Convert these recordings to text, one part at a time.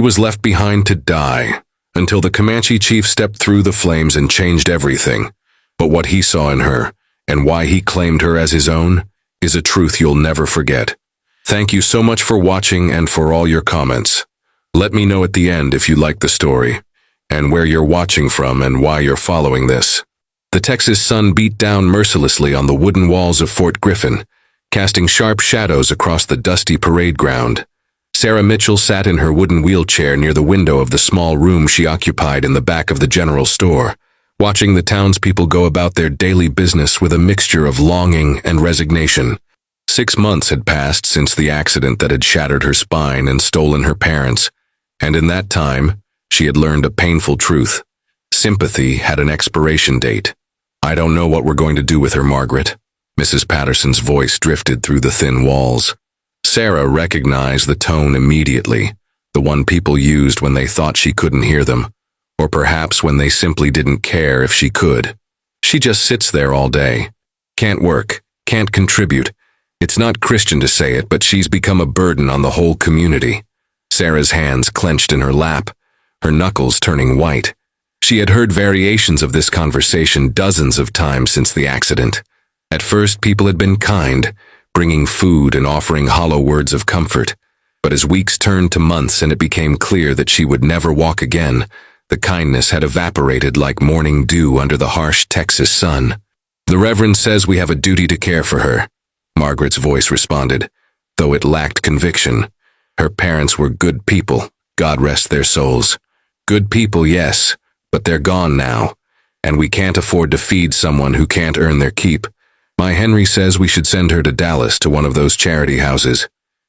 was left behind to die, until the Comanche chief stepped through the flames and changed everything. But what he saw in her, and why he claimed her as his own, is a truth you'll never forget. Thank you so much for watching and for all your comments. Let me know at the end if you like the story, and where you're watching from and why you're following this. The Texas sun beat down mercilessly on the wooden walls of Fort Griffin, casting sharp shadows across the dusty parade ground. Sarah Mitchell sat in her wooden wheelchair near the window of the small room she occupied in the back of the general store, watching the townspeople go about their daily business with a mixture of longing and resignation. 6 months had passed since the accident that had shattered her spine and stolen her parents, and in that time, she had learned a painful truth. Sympathy had an expiration date. "I don't know what we're going to do with her, Margaret." Mrs. Patterson's voice drifted through the thin walls. Sarah recognized the tone immediately, the one people used when they thought she couldn't hear them, or perhaps when they simply didn't care if she could. "She just sits there all day. Can't work, can't contribute. It's not Christian to say it, but she's become a burden on the whole community." Sarah's hands clenched in her lap, her knuckles turning white. She had heard variations of this conversation dozens of times since the accident. At first, people had been kind, bringing food and offering hollow words of comfort. But as weeks turned to months and it became clear that she would never walk again, the kindness had evaporated like morning dew under the harsh Texas sun. "The Reverend says we have a duty to care for her," Margaret's voice responded, though it lacked conviction. Her parents were good people, God rest their souls. Good people, yes, but they're gone now, and we can't afford to feed someone who can't earn their keep. My Henry says we should send her to Dallas to one of those charity houses.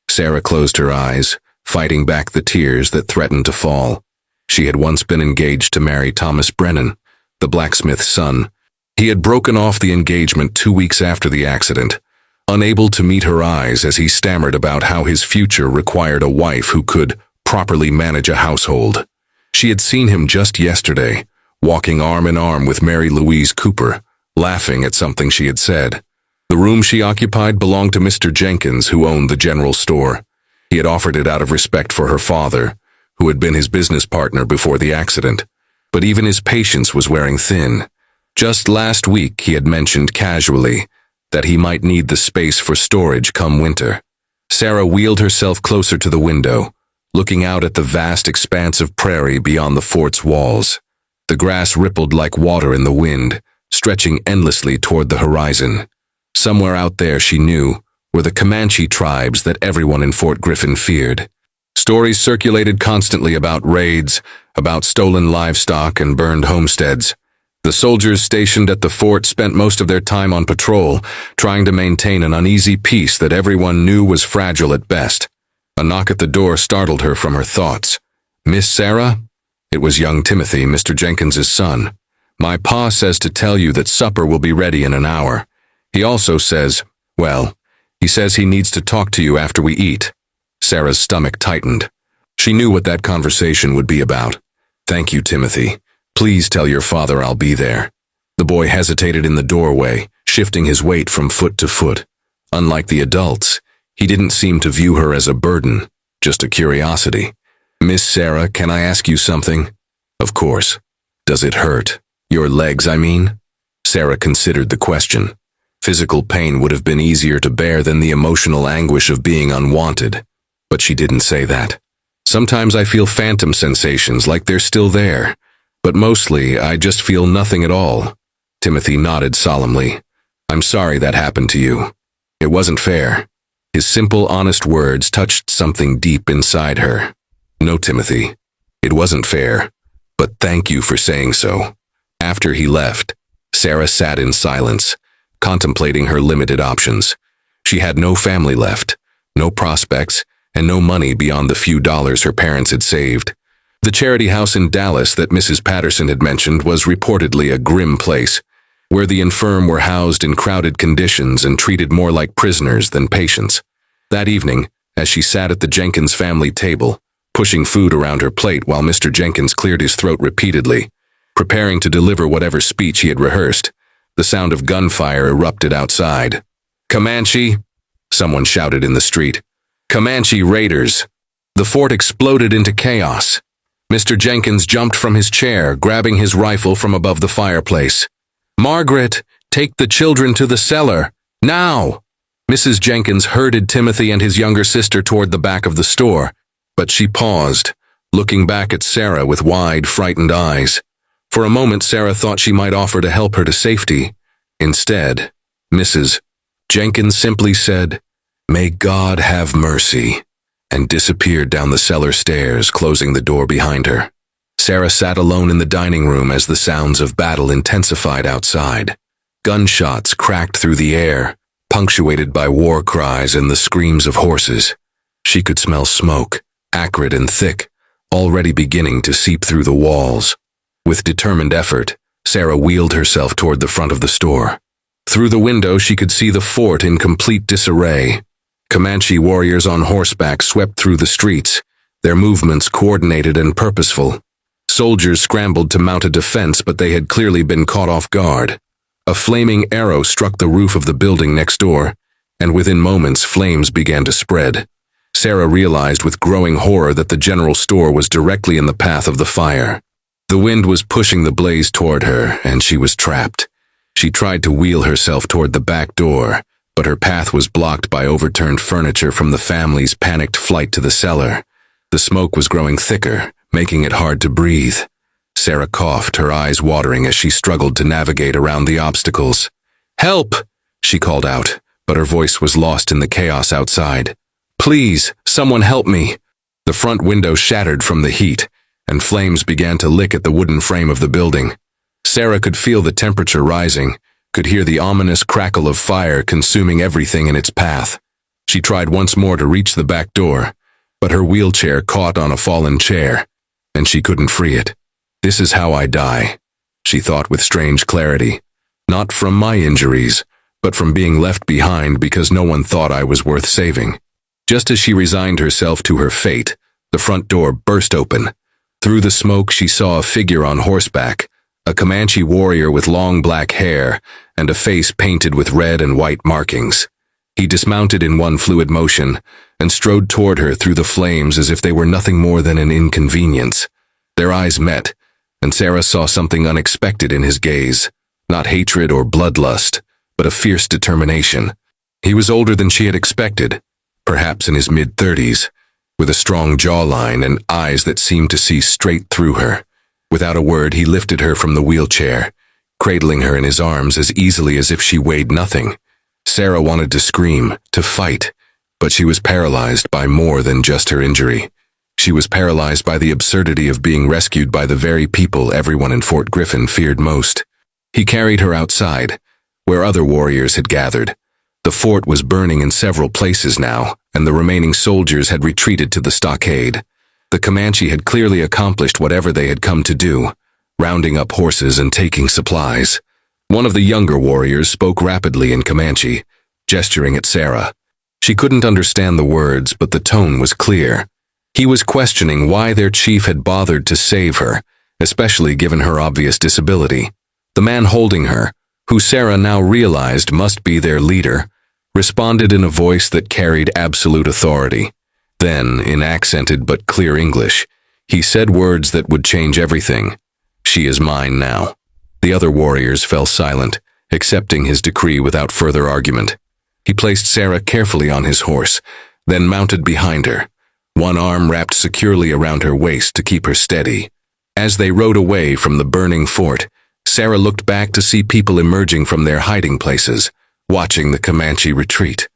Sarah closed her eyes, fighting back the tears that threatened to fall. She had once been engaged to marry Thomas Brennan, the blacksmith's son. He had broken off the engagement 2 weeks after the accident, unable to meet her eyes as he stammered about how his future required a wife who could properly manage a household. She had seen him just yesterday, walking arm in arm with Mary Louise Cooper, laughing at something she had said. The room she occupied belonged to Mr. Jenkins, who owned the general store. He had offered it out of respect for her father, who had been his business partner before the accident. But even his patience was wearing thin. Just last week he had mentioned casually that he might need the space for storage come winter. Sarah wheeled herself closer to the window, looking out at the vast expanse of prairie beyond the fort's walls. The grass rippled like water in the wind, stretching endlessly toward the horizon. Somewhere out there, she knew, were the Comanche tribes that everyone in Fort Griffin feared. Stories circulated constantly about raids, about stolen livestock and burned homesteads. The soldiers stationed at the fort spent most of their time on patrol, trying to maintain an uneasy peace that everyone knew was fragile at best. A knock at the door startled her from her thoughts. "Miss Sarah?" It was young Timothy, Mr. Jenkins's son. "My pa says to tell you that supper will be ready in an hour. He also says, well, he says he needs to talk to you after we eat." Sarah's stomach tightened. She knew what that conversation would be about. "Thank you, Timothy. Please tell your father I'll be there." The boy hesitated in the doorway, shifting his weight from foot to foot. Unlike the adults, he didn't seem to view her as a burden, just a curiosity. "Miss Sarah, can I ask you something?" "Of course." "Does it hurt? Your legs, I mean?" Sarah considered the question. Physical pain would have been easier to bear than the emotional anguish of being unwanted, but she didn't say that. "Sometimes I feel phantom sensations like they're still there, but mostly I just feel nothing at all." Timothy nodded solemnly. "I'm sorry that happened to you. It wasn't fair." His simple, honest words touched something deep inside her. "No, Timothy, it wasn't fair, but thank you for saying so." After he left, Sarah sat in silence, contemplating her limited options. She had no family left, no prospects, and no money beyond the few dollars her parents had saved. The charity house in Dallas that Mrs. Patterson had mentioned was reportedly a grim place, where the infirm were housed in crowded conditions and treated more like prisoners than patients. That evening, as she sat at the Jenkins family table, pushing food around her plate while Mr. Jenkins cleared his throat repeatedly, preparing to deliver whatever speech he had rehearsed, the sound of gunfire erupted outside. "Comanche!" someone shouted in the street. "Comanche raiders!" The fort exploded into chaos. Mr. Jenkins jumped from his chair, grabbing his rifle from above the fireplace. "Margaret, take the children to the cellar, now!" Mrs. Jenkins herded Timothy and his younger sister toward the back of the store, but she paused, looking back at Sarah with wide, frightened eyes. For a moment, Sarah thought she might offer to help her to safety. Instead, Mrs. Jenkins simply said, "May God have mercy," and disappeared down the cellar stairs, closing the door behind her. Sarah sat alone in the dining room as the sounds of battle intensified outside. Gunshots cracked through the air, punctuated by war cries and the screams of horses. She could smell smoke, acrid and thick, already beginning to seep through the walls. With determined effort, Sarah wheeled herself toward the front of the store. Through the window, she could see the fort in complete disarray. Comanche warriors on horseback swept through the streets, their movements coordinated and purposeful. Soldiers scrambled to mount a defense, but they had clearly been caught off guard. A flaming arrow struck the roof of the building next door, and within moments flames began to spread. Sarah realized with growing horror that the general store was directly in the path of the fire. The wind was pushing the blaze toward her, and she was trapped. She tried to wheel herself toward the back door, but her path was blocked by overturned furniture from the family's panicked flight to the cellar. The smoke was growing thicker, making it hard to breathe. Sarah coughed, her eyes watering as she struggled to navigate around the obstacles. "Help!" she called out, but her voice was lost in the chaos outside. "Please, someone help me!" The front window shattered from the heat, and flames began to lick at the wooden frame of the building. Sarah could feel the temperature rising, could hear the ominous crackle of fire consuming everything in its path. She tried once more to reach the back door, but her wheelchair caught on a fallen chair, and she couldn't free it. "This is how I die," she thought with strange clarity. "Not from my injuries, but from being left behind because no one thought I was worth saving." Just as she resigned herself to her fate, the front door burst open. Through the smoke, she saw a figure on horseback, a Comanche warrior with long black hair and a face painted with red and white markings. He dismounted in one fluid motion and strode toward her through the flames as if they were nothing more than an inconvenience. Their eyes met, and Sarah saw something unexpected in his gaze, not hatred or bloodlust, but a fierce determination. He was older than she had expected, perhaps in his mid-30s, with a strong jawline and eyes that seemed to see straight through her. Without a word, he lifted her from the wheelchair, cradling her in his arms as easily as if she weighed nothing. Sarah wanted to scream, to fight, but she was paralyzed by more than just her injury. She was paralyzed by the absurdity of being rescued by the very people everyone in Fort Griffin feared most. He carried her outside, where other warriors had gathered. The fort was burning in several places now, and the remaining soldiers had retreated to the stockade. The Comanche had clearly accomplished whatever they had come to do, rounding up horses and taking supplies. One of the younger warriors spoke rapidly in Comanche, gesturing at Sarah. She couldn't understand the words, but the tone was clear. He was questioning why their chief had bothered to save her, especially given her obvious disability. The man holding her, who Sarah now realized must be their leader, responded in a voice that carried absolute authority. Then, in accented but clear English, he said words that would change everything. "She is mine now." The other warriors fell silent, accepting his decree without further argument. He placed Sarah carefully on his horse, then mounted behind her, one arm wrapped securely around her waist to keep her steady. As they rode away from the burning fort, Sarah looked back to see people emerging from their hiding places, watching the Comanche retreat.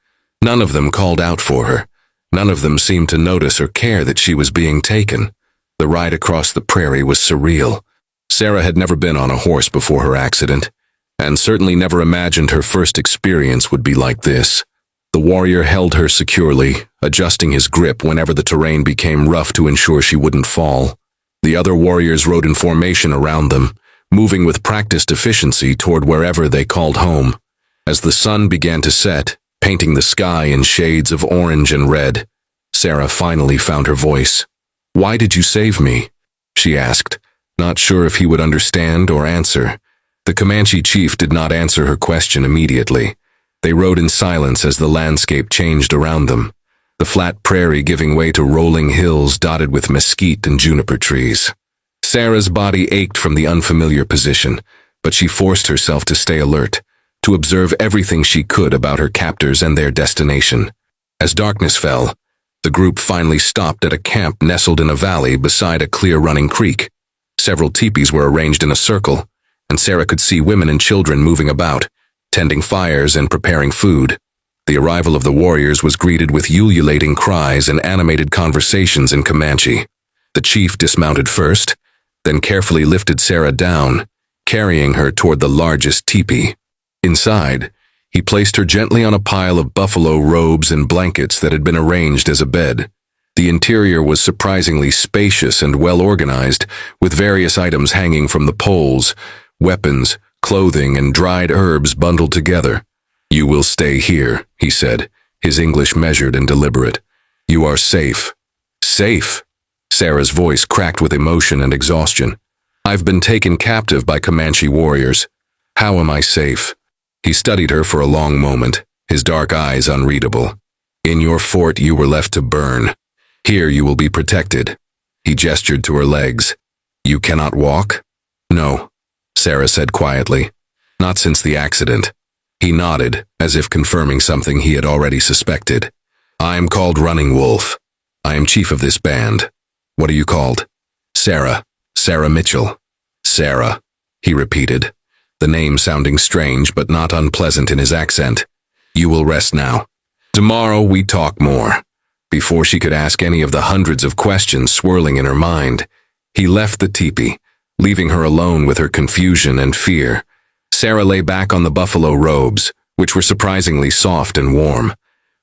None of them called out for her. None of them seemed to notice or care that she was being taken. The ride across the prairie was surreal. Sarah had never been on a horse before her accident, and certainly never imagined her first experience would be like this. The warrior held her securely, adjusting his grip whenever the terrain became rough to ensure she wouldn't fall. The other warriors rode in formation around them, moving with practiced efficiency toward wherever they called home. As the sun began to set, painting the sky in shades of orange and red, Sarah finally found her voice. "Why did you save me?" she asked, not sure if he would understand or answer. The Comanche chief did not answer her question immediately. They rode in silence as the landscape changed around them. the flat prairie giving way to rolling hills dotted with mesquite and juniper trees. Sarah's body ached from the unfamiliar position, but she forced herself to stay alert, to observe everything she could about her captors and their destination. As darkness fell, the group finally stopped at a camp nestled in a valley beside a clear running creek. Several teepees were arranged in a circle, and Sarah could see women and children moving about, tending fires and preparing food. The arrival of the warriors was greeted with ululating cries and animated conversations in Comanche. The chief dismounted first, then carefully lifted Sarah down, carrying her toward the largest teepee. Inside, he placed her gently on a pile of buffalo robes and blankets that had been arranged as a bed. The interior was surprisingly spacious and well organized, with various items hanging from the poles, weapons, clothing, and dried herbs bundled together. "You will stay here," he said, his English measured and deliberate. "You are safe." "Safe?" Sarah's voice cracked with emotion and exhaustion. "I've been taken captive by Comanche warriors. How am I safe?" He studied her for a long moment, his dark eyes unreadable. "In your fort you were left to burn. Here you will be protected." He gestured to her legs. "You cannot walk?" "No," Sarah said quietly. "Not since the accident." He nodded, as if confirming something he had already suspected. "I am called Running Wolf. I am chief of this band. What are you called?" "Sarah. Sarah Mitchell." "Sarah," he repeated, the name sounding strange but not unpleasant in his accent. "You will rest now. Tomorrow we talk more." Before she could ask any of the hundreds of questions swirling in her mind, he left the teepee, leaving her alone with her confusion and fear. Sarah lay back on the buffalo robes, which were surprisingly soft and warm.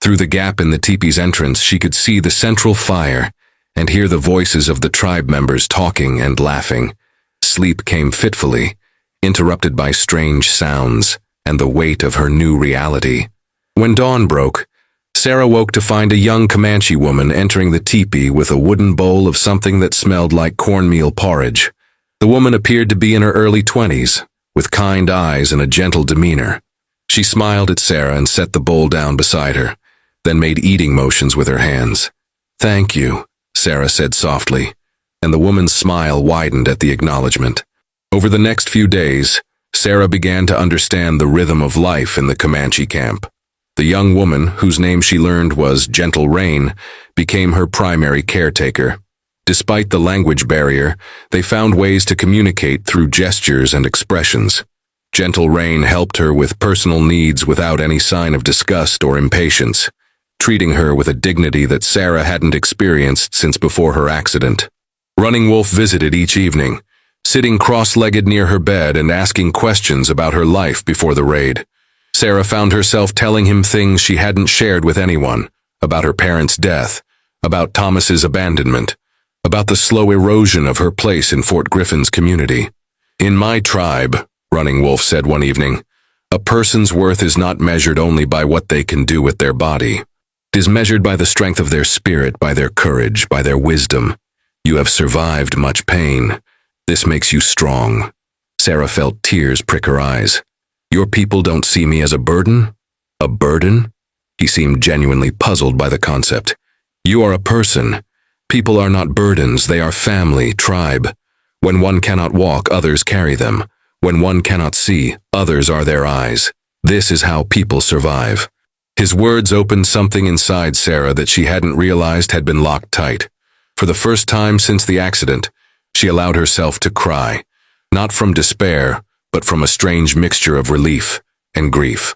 Through the gap in the teepee's entrance, she could see the central fire and hear the voices of the tribe members talking and laughing. Sleep came fitfully, interrupted by strange sounds and the weight of her new reality. When dawn broke, Sarah woke to find a young Comanche woman entering the teepee with a wooden bowl of something that smelled like cornmeal porridge. The woman appeared to be in her early 20s, with kind eyes and a gentle demeanor. She smiled at Sarah and set the bowl down beside her, then made eating motions with her hands. "Thank you," Sarah said softly, and the woman's smile widened at the acknowledgement. Over the next few days, Sarah began to understand the rhythm of life in the Comanche camp. The young woman, whose name she learned was Gentle Rain, became her primary caretaker. Despite the language barrier, they found ways to communicate through gestures and expressions. Gentle Rain helped her with personal needs without any sign of disgust or impatience, treating her with a dignity that Sarah hadn't experienced since before her accident. Running Wolf visited each evening, sitting cross-legged near her bed and asking questions about her life before the raid. Sarah found herself telling him things she hadn't shared with anyone, about her parents' death, about Thomas's abandonment, about the slow erosion of her place in Fort Griffin's community. "In my tribe," Running Wolf said one evening, "a person's worth is not measured only by what they can do with their body. It is measured by the strength of their spirit, by their courage, by their wisdom. You have survived much pain. This makes you strong." Sarah felt tears prick her eyes. "Your people don't see me as a burden?" "A burden?" He seemed genuinely puzzled by the concept. "You are a person. People are not burdens, they are family, tribe. When one cannot walk, others carry them. When one cannot see, others are their eyes. This is how people survive." His words opened something inside Sarah that she hadn't realized had been locked tight. For the first time since the accident, she allowed herself to cry, not from despair, but from a strange mixture of relief and grief.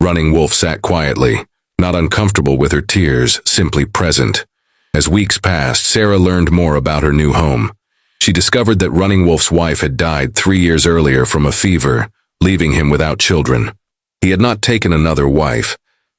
Running Wolf sat quietly, not uncomfortable with her tears, simply present. As weeks passed, Sarah learned more about her new home. She discovered that Running Wolf's wife had died 3 years earlier from a fever, leaving him without children. He had not taken another wife,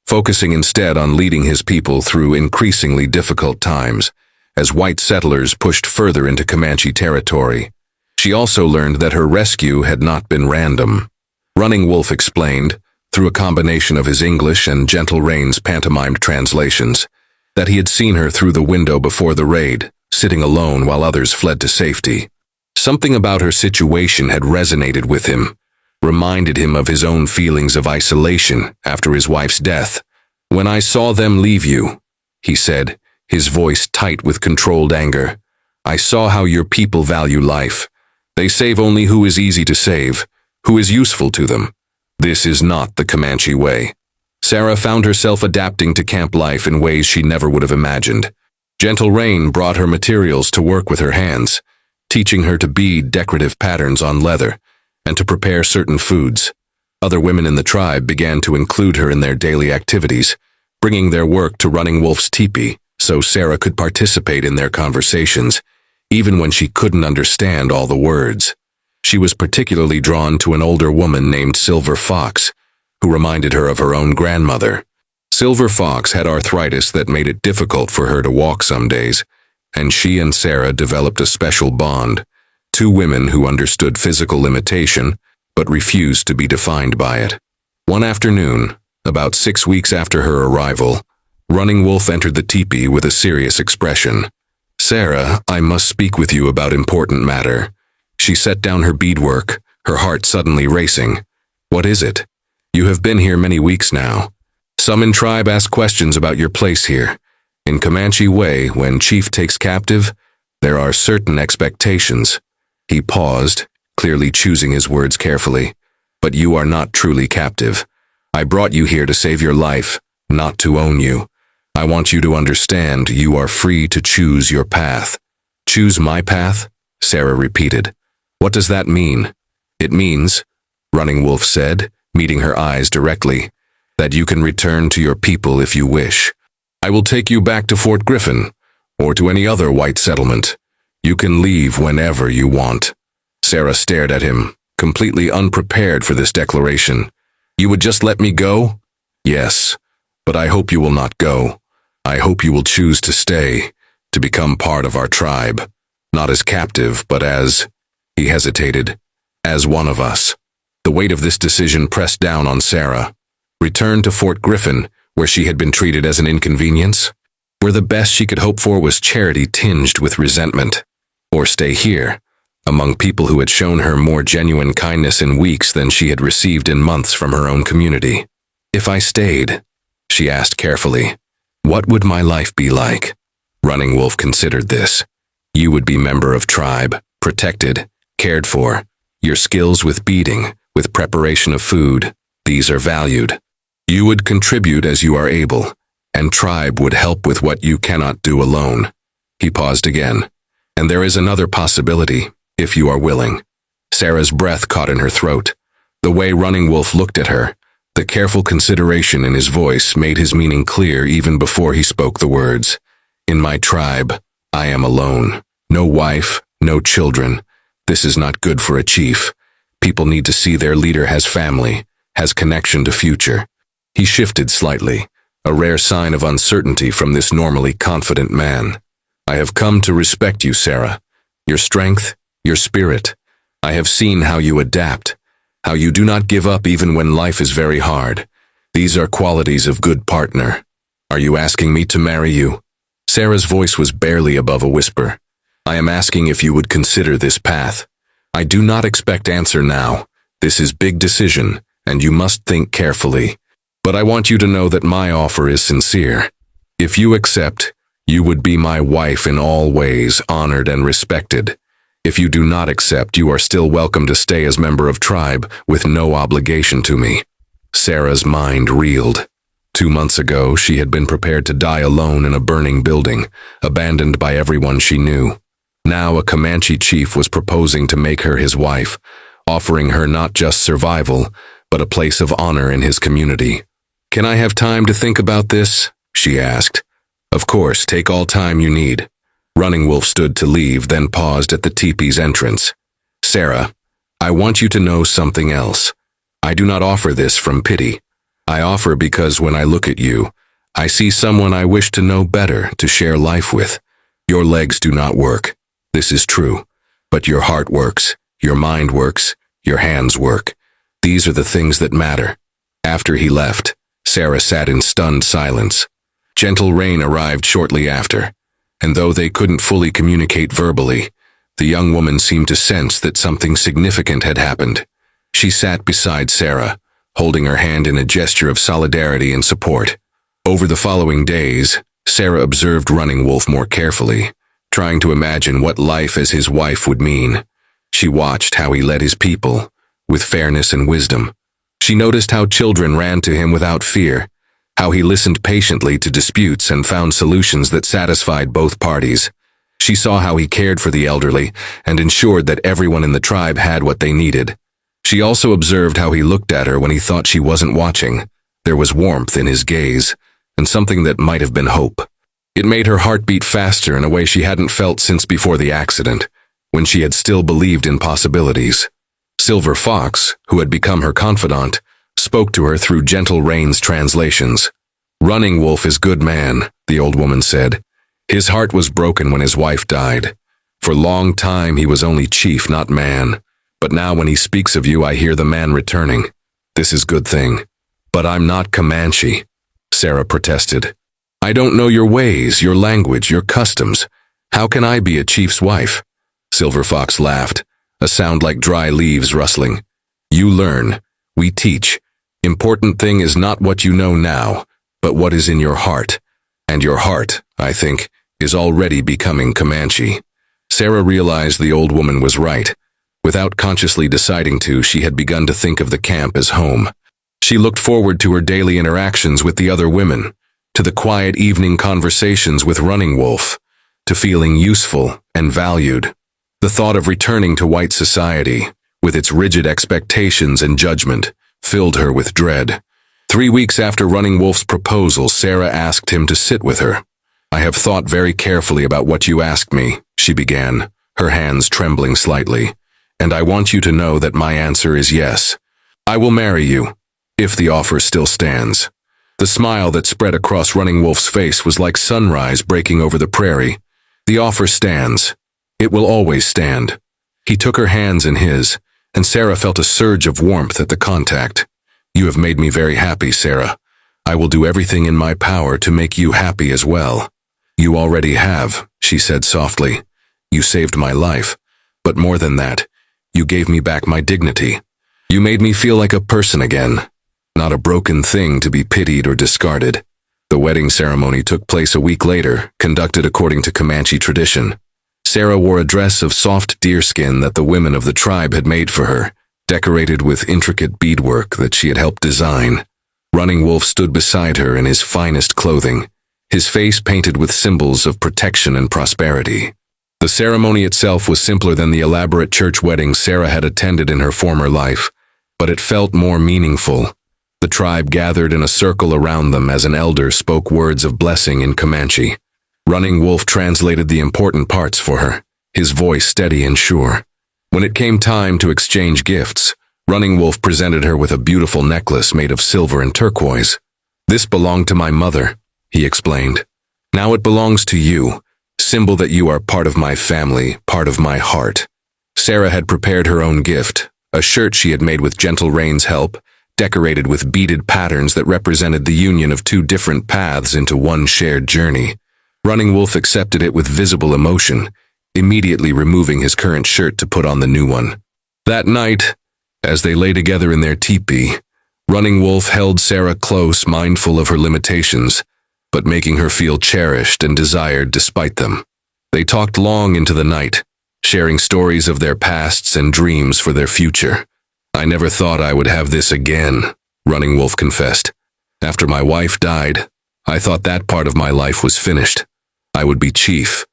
focusing instead on leading his people through increasingly difficult times, as white settlers pushed further into Comanche territory. She also learned that her rescue had not been random. Running Wolf explained, through a combination of his English and Gentle Rain's pantomimed translations, that he had seen her through the window before the raid, sitting alone while others fled to safety. Something about her situation had resonated with him, reminded him of his own feelings of isolation after his wife's death. "When I saw them leave you," he said, his voice tight with controlled anger. I saw how your people value life. They save only who is easy to save, who is useful to them. This is not the Comanche way. Sarah found herself adapting to camp life in ways she never would have imagined. Gentle rain brought her materials to work with her hands, teaching her to bead decorative patterns on leather and to prepare certain foods. Other women in the tribe began to include her in their daily activities, bringing their work to Running Wolf's teepee so Sarah could participate in their conversations, even when she couldn't understand all the words. She was particularly drawn to an older woman named Silver Fox, who reminded her of her own grandmother. Silver Fox had arthritis that made it difficult for her to walk some days, and she and Sarah developed a special bond, two women who understood physical limitation but refused to be defined by it. One afternoon, about 6 weeks after her arrival, Running Wolf entered the teepee with a serious expression. Sarah, I must speak with you about important matter. She set down her beadwork, her heart suddenly racing. What is it? You have been here many weeks now. Some in tribe ask questions about your place here. In Comanche way, when chief takes captive, there are certain expectations. He paused, clearly choosing his words carefully. But you are not truly captive. I brought you here to save your life, not to own you. I want you to understand you are free to choose your path. Choose my path? Sarah repeated. What does that mean? It means, Running Wolf said, meeting her eyes directly, that you can return to your people if you wish. I will take you back to Fort Griffin, or to any other white settlement. You can leave whenever you want. Sarah stared at him, completely unprepared for this declaration. You would just let me go? Yes, but I hope you will not go. I hope you will choose to stay, to become part of our tribe, not as captive, but as, he hesitated, as one of us. The weight of this decision pressed down on Sarah. Return to Fort Griffin, where she had been treated as an inconvenience, where the best she could hope for was charity tinged with resentment. Or stay here, among people who had shown her more genuine kindness in weeks than she had received in months from her own community. If I stayed, she asked carefully, what would my life be like? Running Wolf considered this. You would be member of tribe, protected, cared for. Your skills with beading, with preparation of food, these are valued. You would contribute as you are able, and tribe would help with what you cannot do alone. He paused again. And there is another possibility, if you are willing. Sarah's breath caught in her throat. The way Running Wolf looked at her, the careful consideration in his voice made his meaning clear even before he spoke the words. In my tribe, I am alone. No wife, no children. This is not good for a chief. People need to see their leader has family, has connection to future. He shifted slightly, a rare sign of uncertainty from this normally confident man. I have come to respect you, Sarah. Your strength, your spirit. I have seen how you adapt, how you do not give up even when life is very hard. These are qualities of good partner. Are you asking me to marry you? Sarah's voice was barely above a whisper. I am asking if you would consider this path. I do not expect answer now. This is big decision, and you must think carefully. But I want you to know that my offer is sincere. If you accept, you would be my wife in all ways, honored and respected. If you do not accept, you are still welcome to stay as member of tribe with no obligation to me. Sarah's mind reeled. 2 months ago, she had been prepared to die alone in a burning building, abandoned by everyone she knew. Now a Comanche chief was proposing to make her his wife, offering her not just survival, but a place of honor in his community. Can I have time to think about this? She asked. Of course, take all time you need. Running Wolf stood to leave, then paused at the teepee's entrance. Sarah, I want you to know something else. I do not offer this from pity. I offer because when I look at you, I see someone I wish to know better, to share life with. Your legs do not work. This is true. But your heart works, your mind works, your hands work. These are the things that matter. After he left, Sarah sat in stunned silence. Gentle rain arrived shortly after, and though they couldn't fully communicate verbally, the young woman seemed to sense that something significant had happened. She sat beside Sarah, holding her hand in a gesture of solidarity and support. Over the following days, Sarah observed Running Wolf more carefully, trying to imagine what life as his wife would mean. She watched how he led his people, with fairness and wisdom. She noticed how children ran to him without fear, how he listened patiently to disputes and found solutions that satisfied both parties. She saw how he cared for the elderly and ensured that everyone in the tribe had what they needed. She also observed how he looked at her when he thought she wasn't watching. There was warmth in his gaze, and something that might have been hope. It made her heart beat faster in a way she hadn't felt since before the accident, when she had still believed in possibilities. Silver Fox, who had become her confidant, spoke to her through Gentle Rain's translations. "Running Wolf is good man," the old woman said. "His heart was broken when his wife died. For long time he was only chief, not man. But now when he speaks of you, I hear the man returning. This is good thing." "But I'm not Comanche," Sarah protested. "I don't know your ways, your language, your customs. How can I be a chief's wife?" Silver Fox laughed, a sound like dry leaves rustling. "You learn. We teach. Important thing is not what you know now, but what is in your heart. And your heart, I think, is already becoming Comanche." Sarah realized the old woman was right. Without consciously deciding to, she had begun to think of the camp as home. She looked forward to her daily interactions with the other women, to the quiet evening conversations with Running Wolf, to feeling useful and valued. The thought of returning to white society, with its rigid expectations and judgment, filled her with dread. 3 weeks after Running Wolf's proposal, Sarah asked him to sit with her. "I have thought very carefully about what you asked me," she began, her hands trembling slightly. "And I want you to know that my answer is yes. I will marry you, if the offer still stands." The smile that spread across Running Wolf's face was like sunrise breaking over the prairie. "The offer stands. It will always stand." He took her hands in his, and Sarah felt a surge of warmth at the contact. "You have made me very happy, Sarah. I will do everything in my power to make you happy as well." "You already have," she said softly. "You saved my life. But more than that, you gave me back my dignity. You made me feel like a person again, not a broken thing to be pitied or discarded." The wedding ceremony took place a week later, conducted according to Comanche tradition. Sarah wore a dress of soft deerskin that the women of the tribe had made for her, decorated with intricate beadwork that she had helped design. Running Wolf stood beside her in his finest clothing, his face painted with symbols of protection and prosperity. The ceremony itself was simpler than the elaborate church weddings Sarah had attended in her former life, but it felt more meaningful. The tribe gathered in a circle around them as an elder spoke words of blessing in Comanche. Running Wolf translated the important parts for her, his voice steady and sure. When it came time to exchange gifts, Running Wolf presented her with a beautiful necklace made of silver and turquoise. "This belonged to my mother," he explained. "Now it belongs to you, symbol that you are part of my family, part of my heart." Sarah had prepared her own gift, a shirt she had made with Gentle Rain's help, decorated with beaded patterns that represented the union of two different paths into one shared journey. Running Wolf accepted it with visible emotion, immediately removing his current shirt to put on the new one. That night, as they lay together in their teepee, Running Wolf held Sarah close, mindful of her limitations, but making her feel cherished and desired despite them. They talked long into the night, sharing stories of their pasts and dreams for their future. "I never thought I would have this again," Running Wolf confessed. "After my wife died, I thought that part of my life was finished. I would be chief,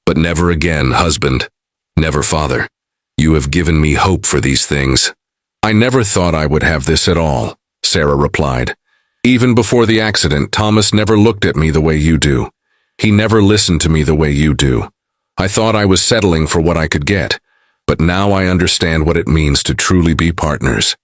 but never again husband, never father. You have given me hope for these things." "I never thought I would have this at all," Sarah replied. "Even before the accident, Thomas never looked at me the way you do. He never listened to me the way you do. I thought I was settling for what I could get, but now I understand what it means to truly be partners."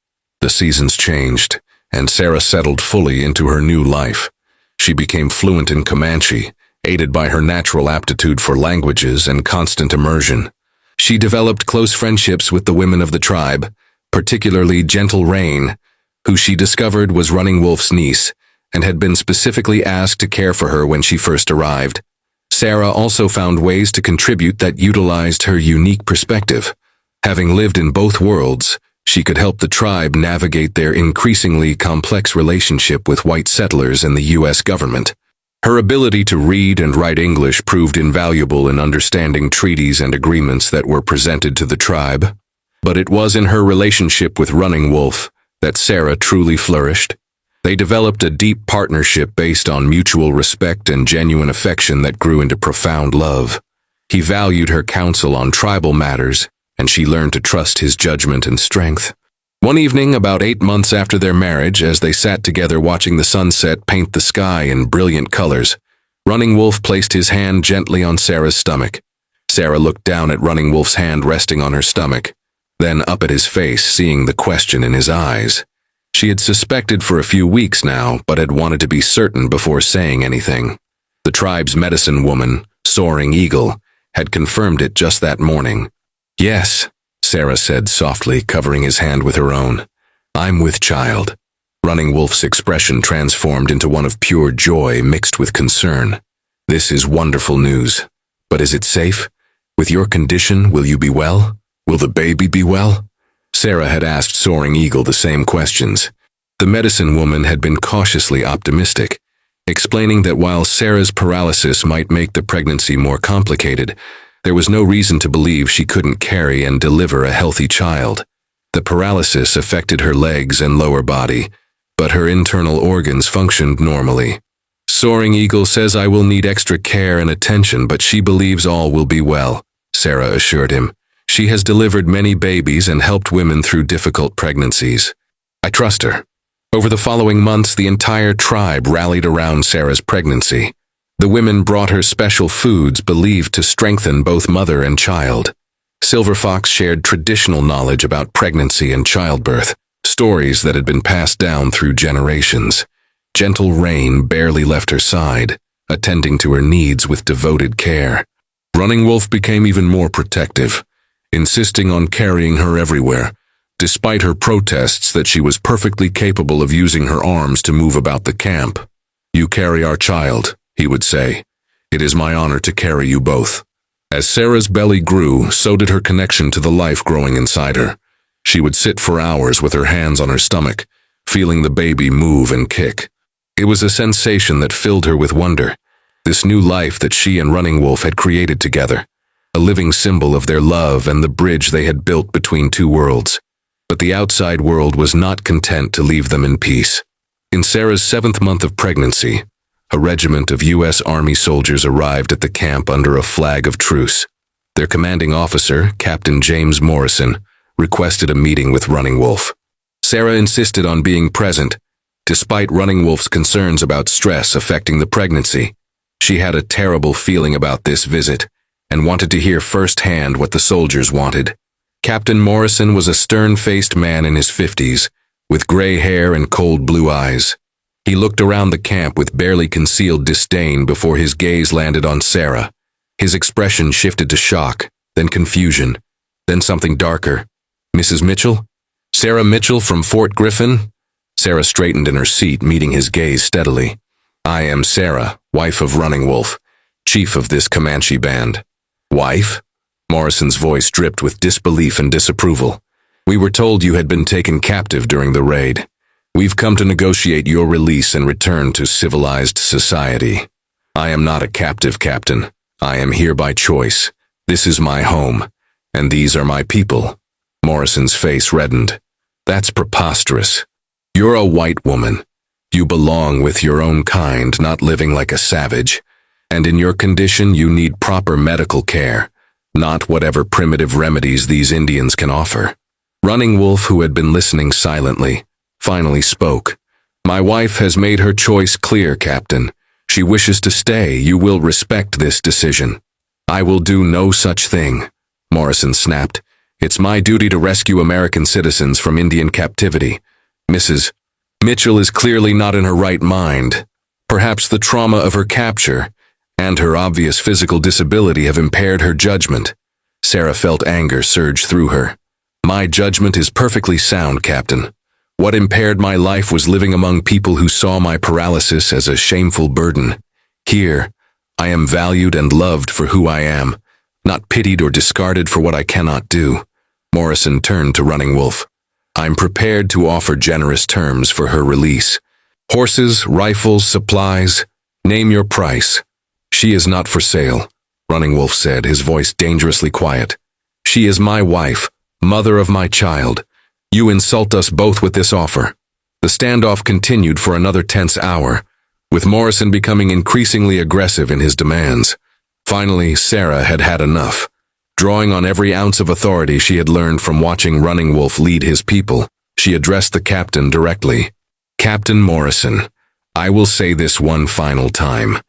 The seasons changed, and Sarah settled fully into her new life. She became fluent in Comanche, aided by her natural aptitude for languages and constant immersion. She developed close friendships with the women of the tribe, particularly Gentle Rain, who she discovered was Running Wolf's niece and had been specifically asked to care for her when she first arrived. Sarah also found ways to contribute that utilized her unique perspective. Having lived in both worlds, she could help the tribe navigate their increasingly complex relationship with white settlers and the U.S. government. Her ability to read and write English proved invaluable in understanding treaties and agreements that were presented to the tribe. But it was in her relationship with Running Wolf that Sarah truly flourished. They developed a deep partnership based on mutual respect and genuine affection that grew into profound love. He valued her counsel on tribal matters, and she learned to trust his judgment and strength. One evening, about 8 months after their marriage, as they sat together watching the sunset paint the sky in brilliant colors, Running Wolf placed his hand gently on Sarah's stomach. Sarah looked down at Running Wolf's hand resting on her stomach, then up at his face, seeing the question in his eyes. She had suspected for a few weeks now, but had wanted to be certain before saying anything. The tribe's medicine woman, Soaring Eagle, had confirmed it just that morning. "Yes," Sarah said softly, covering his hand with her own. "I'm with child." Running Wolf's expression transformed into one of pure joy mixed with concern. "This is wonderful news. But is it safe? With your condition, will you be well? Will the baby be well?" Sarah had asked Soaring Eagle the same questions. The medicine woman had been cautiously optimistic, explaining that while Sarah's paralysis might make the pregnancy more complicated, there was no reason to believe she couldn't carry and deliver a healthy child. The paralysis affected her legs and lower body, but her internal organs functioned normally. "Soaring Eagle says I will need extra care and attention, but she believes all will be well," Sarah assured him. "She has delivered many babies and helped women through difficult pregnancies. I trust her." Over the following months, the entire tribe rallied around Sarah's pregnancy. The women brought her special foods believed to strengthen both mother and child. Silver Fox shared traditional knowledge about pregnancy and childbirth, stories that had been passed down through generations. Gentle Rain barely left her side, attending to her needs with devoted care. Running Wolf became even more protective, insisting on carrying her everywhere, despite her protests that she was perfectly capable of using her arms to move about the camp. "You carry our child," he would say. "It is my honor to carry you both." As Sarah's belly grew, so did her connection to the life growing inside her. She would sit for hours with her hands on her stomach, feeling the baby move and kick. It was a sensation that filled her with wonder, this new life that she and Running Wolf had created together, a living symbol of their love and the bridge they had built between two worlds. But the outside world was not content to leave them in peace. In Sarah's 7th month of pregnancy, a regiment of U.S. Army soldiers arrived at the camp under a flag of truce. Their commanding officer, Captain James Morrison, requested a meeting with Running Wolf. Sarah insisted on being present, despite Running Wolf's concerns about stress affecting the pregnancy. She had a terrible feeling about this visit, and wanted to hear firsthand what the soldiers wanted. Captain Morrison was a stern-faced man in his 50s, with gray hair and cold blue eyes. He looked around the camp with barely concealed disdain before his gaze landed on Sarah. His expression shifted to shock, then confusion, then something darker. "Mrs. Mitchell? Sarah Mitchell from Fort Griffin?" Sarah straightened in her seat, meeting his gaze steadily. "I am Sarah, wife of Running Wolf, chief of this Comanche band." "Wife?" Morrison's voice dripped with disbelief and disapproval. "We were told you had been taken captive during the raid. We've come to negotiate your release and return to civilized society." "I am not a captive, Captain. I am here by choice. This is my home, and these are my people." Morrison's face reddened. "That's preposterous. You're a white woman. You belong with your own kind, not living like a savage. And in your condition, you need proper medical care, not whatever primitive remedies these Indians can offer." Running Wolf, who had been listening silently, finally spoke. "My wife has made her choice clear, Captain. She wishes to stay. You will respect this decision." "I will do no such thing," Morrison snapped. "It's my duty to rescue American citizens from Indian captivity. Mrs. Mitchell is clearly not in her right mind. Perhaps the trauma of her capture and her obvious physical disability have impaired her judgment." Sarah felt anger surge through her. "My judgment is perfectly sound, Captain. What impaired my life was living among people who saw my paralysis as a shameful burden. Here, I am valued and loved for who I am, not pitied or discarded for what I cannot do." Morrison turned to Running Wolf. "I'm prepared to offer generous terms for her release. Horses, rifles, supplies. Name your price. She is not for sale, Running Wolf said, his voice dangerously quiet. She is my wife, mother of my child. You insult us both with this offer. The standoff continued for another tense hour, with Morrison becoming increasingly aggressive in his demands. Finally, Sarah had had enough. Drawing on every ounce of authority she had learned from watching Running Wolf lead his people, she addressed the captain directly. Captain Morrison, I will say this one final time.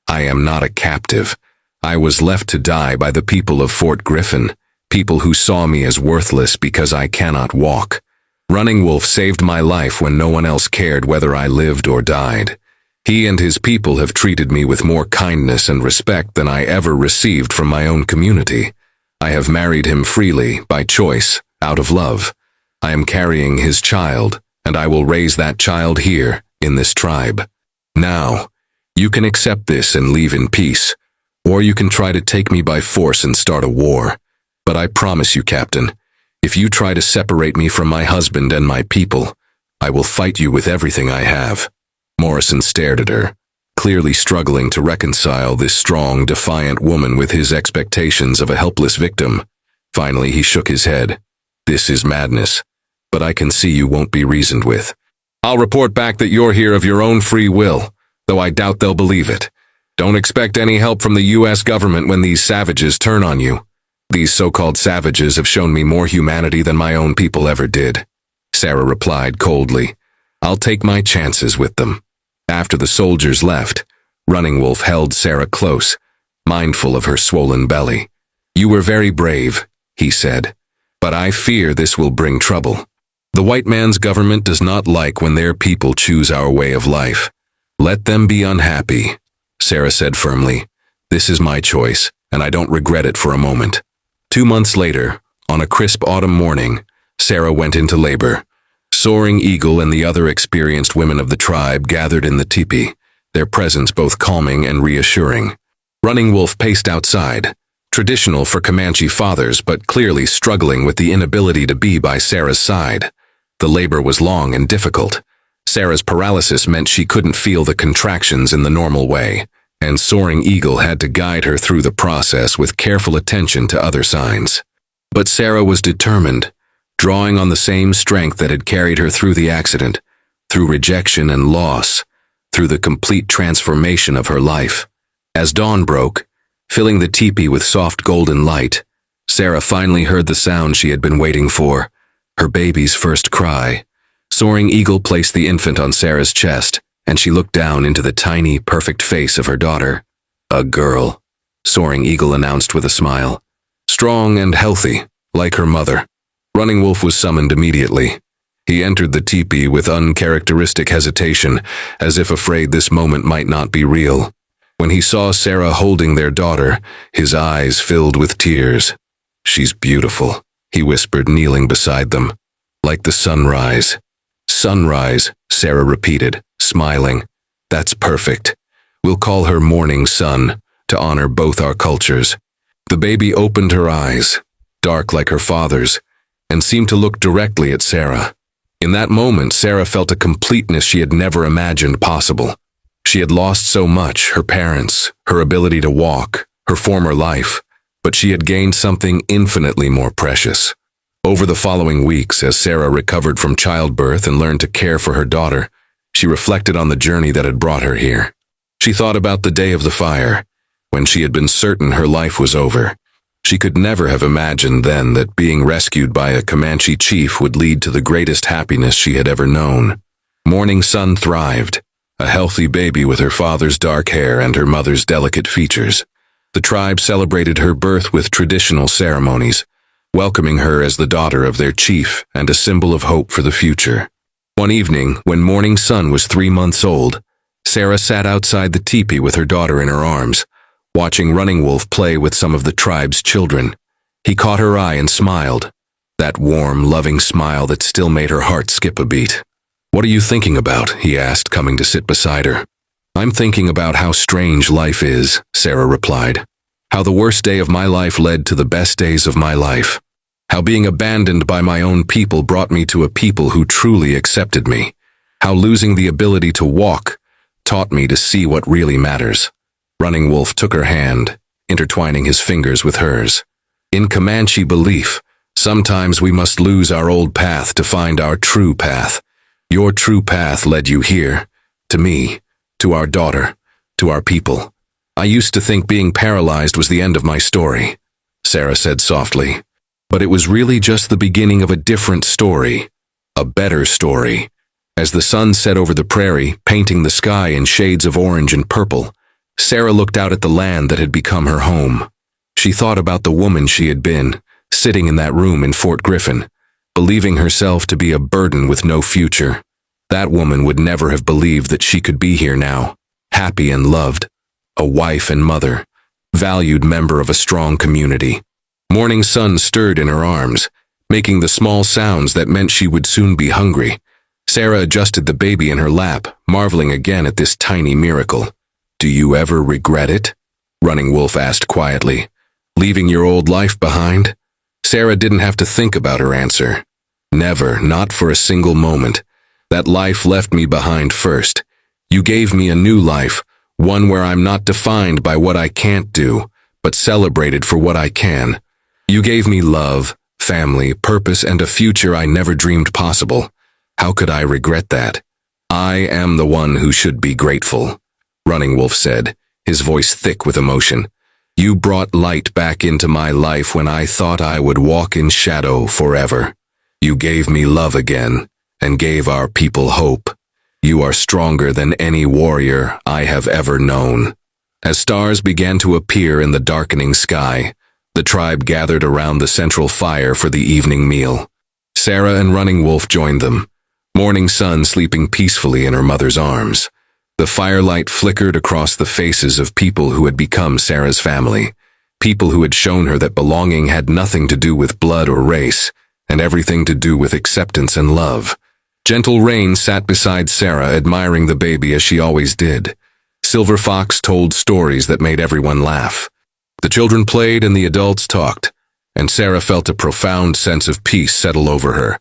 I am not a captive. I was left to die by the people of Fort Griffin, people who saw me as worthless because I cannot walk. Running Wolf saved my life when no one else cared whether I lived or died. He and his people have treated me with more kindness and respect than I ever received from my own community. I have married him freely, by choice, out of love. I am carrying his child, and I will raise that child here, in this tribe. Now, you can accept this and leave in peace, or you can try to take me by force and start a war. But I promise you, Captain, if you try to separate me from my husband and my people, I will fight you with everything I have. Morrison stared at her, clearly struggling to reconcile this strong, defiant woman with his expectations of a helpless victim. Finally, he shook his head. This is madness, but I can see you won't be reasoned with. I'll report back that you're here of your own free will, though I doubt they'll believe it. Don't expect any help from the U.S. government when these savages turn on you. These so-called savages have shown me more humanity than my own people ever did. Sarah replied coldly. I'll take my chances with them. After the soldiers left, Running Wolf held Sarah close, mindful of her swollen belly. You were very brave, he said, but I fear this will bring trouble. The white man's government does not like when their people choose our way of life. Let them be unhappy, Sarah said firmly. This is my choice, and I don't regret it for a moment. 2 months later, on a crisp autumn morning, Sarah went into labor. Soaring Eagle and the other experienced women of the tribe gathered in the teepee, their presence both calming and reassuring. Running Wolf paced outside, traditional for Comanche fathers but clearly struggling with the inability to be by Sarah's side. The labor was long and difficult. Sarah's paralysis meant she couldn't feel the contractions in the normal way, and Soaring Eagle had to guide her through the process with careful attention to other signs. But Sarah was determined, drawing on the same strength that had carried her through the accident, through rejection and loss, through the complete transformation of her life. As dawn broke, filling the teepee with soft golden light, Sarah finally heard the sound she had been waiting for, her baby's first cry. Soaring Eagle placed the infant on Sarah's chest, and she looked down into the tiny, perfect face of her daughter. A girl, Soaring Eagle announced with a smile. Strong and healthy, like her mother. Running Wolf was summoned immediately. He entered the teepee with uncharacteristic hesitation, as if afraid this moment might not be real. When he saw Sarah holding their daughter, his eyes filled with tears. She's beautiful, he whispered, kneeling beside them. Like the sunrise. Sunrise, Sarah repeated, smiling. That's perfect. We'll call her Morning Sun, to honor both our cultures. The baby opened her eyes, dark like her father's, and seemed to look directly at Sarah. In that moment, Sarah felt a completeness she had never imagined possible. She had lost so much, her parents, her ability to walk, her former life, but she had gained something infinitely more precious. Over the following weeks, as Sarah recovered from childbirth and learned to care for her daughter, she reflected on the journey that had brought her here. She thought about the day of the fire, when she had been certain her life was over. She could never have imagined then that being rescued by a Comanche chief would lead to the greatest happiness she had ever known. Morning Sun thrived, a healthy baby with her father's dark hair and her mother's delicate features. The tribe celebrated her birth with traditional ceremonies, welcoming her as the daughter of their chief and a symbol of hope for the future. One evening, when Morning Sun was 3 months old, Sarah sat outside the teepee with her daughter in her arms, watching Running Wolf play with some of the tribe's children. He caught her eye and smiled, that warm, loving smile that still made her heart skip a beat. What are you thinking about? He asked, coming to sit beside her. I'm thinking about how strange life is, Sarah replied. How the worst day of my life led to the best days of my life. How being abandoned by my own people brought me to a people who truly accepted me. How losing the ability to walk taught me to see what really matters. Running Wolf took her hand, intertwining his fingers with hers. In Comanche belief, sometimes we must lose our old path to find our true path. Your true path led you here, to me, to our daughter, to our people. I used to think being paralyzed was the end of my story, Sarah said softly. But it was really just the beginning of a different story, a better story. As the sun set over the prairie, painting the sky in shades of orange and purple, Sarah looked out at the land that had become her home. She thought about the woman she had been, sitting in that room in Fort Griffin, believing herself to be a burden with no future. That woman would never have believed that she could be here now, happy and loved, a wife and mother, valued member of a strong community. Morning sun stirred in her arms, making the small sounds that meant she would soon be hungry. Sarah adjusted the baby in her lap, marveling again at this tiny miracle. "Do you ever regret it?" Running Wolf asked quietly. "Leaving your old life behind?" Sarah didn't have to think about her answer. "Never, not for a single moment. That life left me behind first. You gave me a new life, one where I'm not defined by what I can't do, but celebrated for what I can. You gave me love, family, purpose, and a future I never dreamed possible. How could I regret that? I am the one who should be grateful," Running Wolf said, his voice thick with emotion. "You brought light back into my life when I thought I would walk in shadow forever. You gave me love again, and gave our people hope. You are stronger than any warrior I have ever known." As stars began to appear in the darkening sky, the tribe gathered around the central fire for the evening meal. Sarah and Running Wolf joined them, Morning sun sleeping peacefully in her mother's arms. The firelight flickered across the faces of people who had become Sarah's family, people who had shown her that belonging had nothing to do with blood or race, and everything to do with acceptance and love. Gentle Rain sat beside Sarah, admiring the baby as she always did. Silver Fox told stories that made everyone laugh. The children played and the adults talked, and Sarah felt a profound sense of peace settle over her.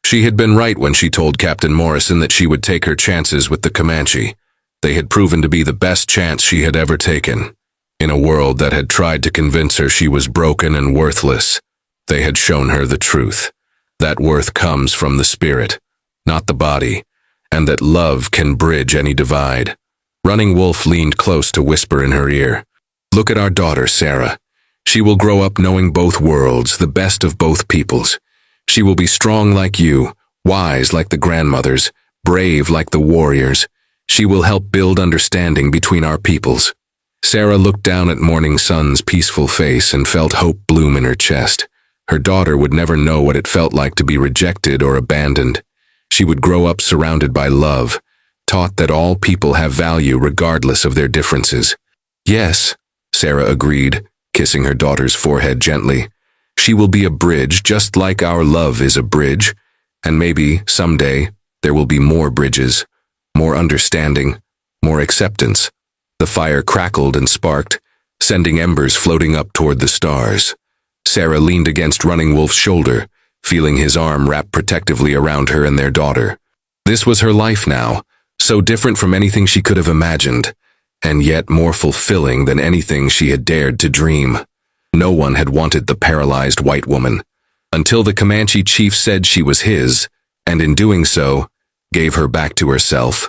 She had been right when she told Captain Morrison that she would take her chances with the Comanche. They had proven to be the best chance she had ever taken. In a world that had tried to convince her she was broken and worthless, they had shown her the truth. That worth comes from the spirit, not the body, and that love can bridge any divide. Running Wolf leaned close to whisper in her ear, "Look at our daughter, Sarah. She will grow up knowing both worlds, the best of both peoples. She will be strong like you, wise like the grandmothers, brave like the warriors. She will help build understanding between our peoples." Sarah looked down at Morning Sun's peaceful face and felt hope bloom in her chest. Her daughter would never know what it felt like to be rejected or abandoned. She would grow up surrounded by love, taught that all people have value regardless of their differences. "Yes," Sarah agreed, kissing her daughter's forehead gently. "She will be a bridge just like our love is a bridge, and maybe, someday, there will be more bridges, more understanding, more acceptance." The fire crackled and sparked, sending embers floating up toward the stars. Sarah leaned against Running Wolf's shoulder, feeling his arm wrap protectively around her and their daughter. This was her life now, so different from anything she could have imagined, and yet more fulfilling than anything she had dared to dream. No one had wanted the paralyzed white woman, until the Comanche chief said she was his, and in doing so, gave her back to herself.